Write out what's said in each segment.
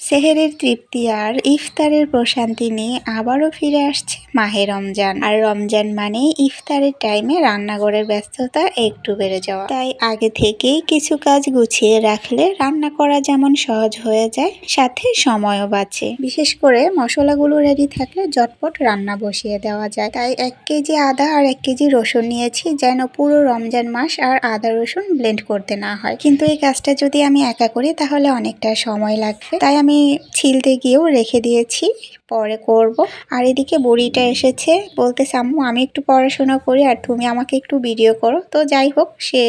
সেহেরের তৃপ্তি আর ইফতারের প্রশান্তি নিয়ে আবারও ফিরে আসছে মাহে রমজান। আর রমজান মানে ইফতারের টাইমে রান্নাঘরের ব্যস্ততা একটু বেড়ে যাওয়া। তাই আগে থেকেই কিছু কাজ গুছিয়ে রাখলে রান্না করা যেমন সহজ হয়ে যায়, সাথে সময়ও বাঁচে। বিশেষ করে মশলাগুলো রেডি থাকলে ঝটপট রান্না বসিয়ে দেওয়া যায়। তাই 1 কেজি আদা আর 1 কেজি রসুন নিয়েছি, যেন পুরো রমজান মাস আর আদা রসুন ব্লেন্ড করতে না হয়। কিন্তু এই কাজটা যদি আমি একা করি তাহলে অনেকটা সময় লাগবে, তাই আমি ছিলতে গিয়েও রেখে দিয়েছি, পরে করব। আর এদিকে বুড়িটা এসেছে, বলতেছে আম্মু আমি একটু পড়াশোনা করি আর তুমি আমাকে একটু ভিডিও করো। তো যাই হোক, সে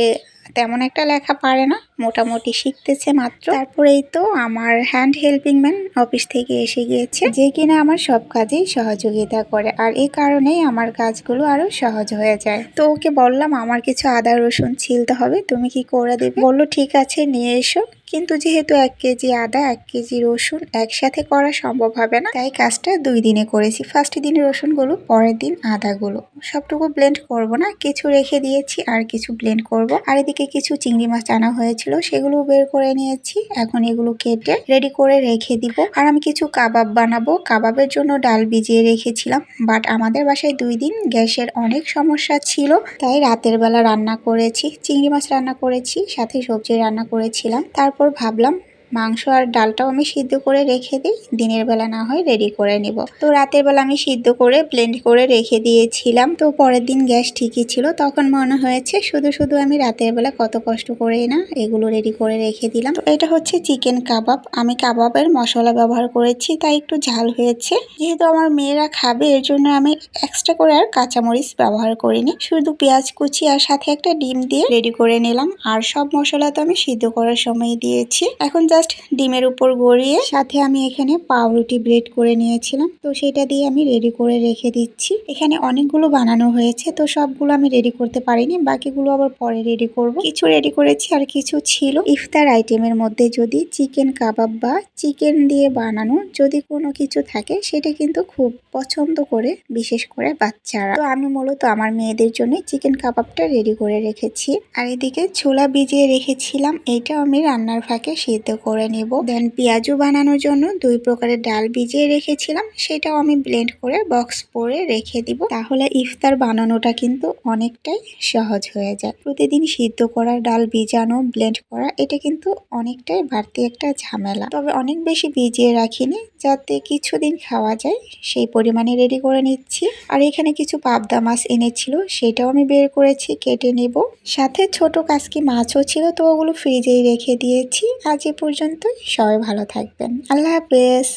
তেমন একটা লেখা পারে না, মোটামুটি শিখতেছে মাত্র। তারপরেই তো আমার হ্যান্ড হেল্পিং ম্যান অফিস থেকে এসে গিয়েছে, যে কিনা আমার সব কাজেই সহযোগিতা করে, আর এই কারণেই আমার কাজগুলো আরো সহজ হয়ে যায়। তো ওকে বললাম আমার কিছু আদা রসুন ছিলতে হবে, তুমি কি করে দেবে? বললো ঠিক আছে নিয়ে এসো। কিন্তু যেহেতু 1 কেজি আদা 1 কেজি রসুন একসাথে করা সম্ভব হবে না, তাই কাজটা 2 দিনে করেছি। ফার্স্ট দিনে রসুনগুলো, পরের দিন আদাগুলো। সবটুকু ব্লেন্ড করব না, কিছু রেখে দিয়েছি আর কিছু ব্লেন্ড করব। আর এদিকে কিছু চিংড়ি মাছ আনা হয়েছিল, সেগুলো বের করে নিয়েছি। এখন এগুলো কেটে রেডি করে রেখে দিব। আর আমি কিছু কাবাব বানাবো। কাবাবের জন্য ডাল ভিজিয়ে রেখেছিলাম, বাট আমাদের বাসায় 2 দিন গ্যাসের অনেক সমস্যা ছিল, তাই রাতের বেলা রান্না করেছি। চিংড়ি মাছ রান্না করেছি, সাথে সবজি রান্না করেছিলাম। তারপর ভাবলাম মাংস আর ডালটাও আমি সিদ্ধ করে রেখে দিই, দিনের বেলা না হয় রেডি করে নিব। তো রাতের বেলা আমি সিদ্ধ করে ব্লেন্ড করে রেখে দিয়েছিলাম। তো পরের দিন গ্যাস ঠিকই ছিল, তখন মনে হয়েছে শুধু শুধু আমি রাতের বেলা কত কষ্ট করেই না এগুলো রেডি করে রেখে দিলাম। তো এটা হচ্ছে চিকেন কাবাব। আমি কাবাবের মশলা ব্যবহার করেছি, তাই একটু ঝাল হয়েছে। যেহেতু আমার মেয়েরা খাবে, এর জন্য আমি এক্সট্রা করে আর কাঁচামরিচ ব্যবহার করিনি, শুধু পেঁয়াজ কুচি আর সাথে একটা ডিম দিয়ে রেডি করে নিলাম। আর সব মশলা তো আমি সিদ্ধ করার সময় দিয়েছি। এখন জাস্ট ডিমের উপর গড়িয়ে সাথে আমি এখানে পাউরুটি ব্রেড করে নিয়েছিলাম, তো সেটা দিয়ে আমি রেডি করে রেখে দিচ্ছি। এখানে অনেকগুলো বানানো হয়েছে, তো সবগুলো আমি রেডি করতে পারিনি, বাকিগুলো আবার পরে রেডি করব। কিছু রেডি করেছি আর কিছু ছিল। ইফতার আইটেমের মধ্যে যদি চিকেন কাবাব বা চিকেন দিয়ে বানানো যদি কোনো কিছু থাকে, সেটা কিন্তু খুব পছন্দ করে, বিশেষ করে বাচ্চারা। তো আমি মূলত আমার মেয়েদের জন্য চিকেন কাবাবটা রেডি করে রেখেছি। আর এদিকে ছোলা ভিজিয়ে রেখেছিলাম, এইটাও আমি রান্নার ফাঁকে সিদ্ধ করে নেব। দেন পেঁয়াজু বানানোর জন্য 2 প্রকারের ডাল ভিজিয়ে রেখেছিলাম, সেটাও আমি ব্লেন্ড করে বক্স করে রেখে দিব। তাহলে ইফতার বানানোটা কিন্তু অনেকটাই সহজ হয়ে যায়। প্রতিদিন সিদ্ধ করা ডাল ভিজানো, ব্লেন্ড করা, এটা কিন্তু অনেকটাই বাড়তি একটা ঝামেলা। তবে অনেক বেশি ভিজিয়ে রাখিনি, যাতে কিছুদিন খাওয়া যায় সেই পরিমাণে রেডি করে নিচ্ছি। আর এখানে কিছু পাবদা মাছ এনেছিল, সেটাও আমি বের করেছি, কেটে নেব। সাথে ছোট কাসকি মাছও ছিল, তো ওগুলো ফ্রিজেই রেখে দিয়েছি। আজ এ পর্যন্তই, সবাই ভালো থাকবেন, আল্লাহ হাফেজ।